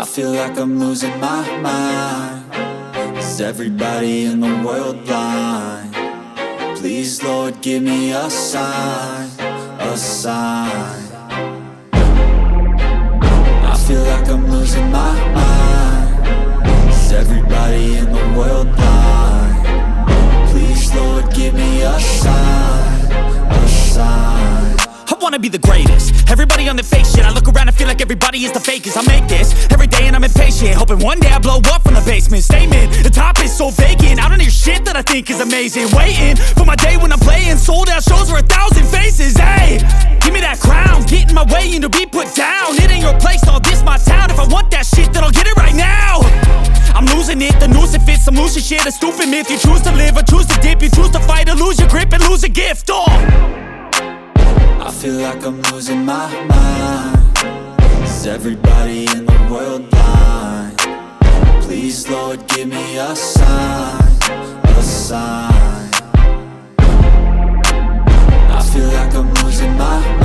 I feel like I'm losing my mind. Is everybody in the world blind? Please, Lord, give me a sign, a sign. I feel like I'm losing my mind. Is everybody in the world blind? Please, Lord, give me a sign, a sign. I wanna be the greatest. Everybody on the fake shit. I look around and feel like everybody is the fakest. I make this every day and I'm impatient, hoping one day I blow up from the basement. Statement, the top is so vacant. I don't hear shit that I think is amazing. Waiting for my day when I'm playing sold out shows for 1,000 faces. Hey, give me that crown, get in my way and to be put down. It ain't your place, all this my town. If I want that shit, then I'll get it right now. I'm losing it, the noose it fits, I'm losing shit. A stupid myth, you choose to live or choose to dip. You choose to fight or lose your grip and lose a gift. I feel like I'm losing my mind. Is everybody in the world blind? Please, Lord, give me a sign, a sign. I feel like I'm losing my mind.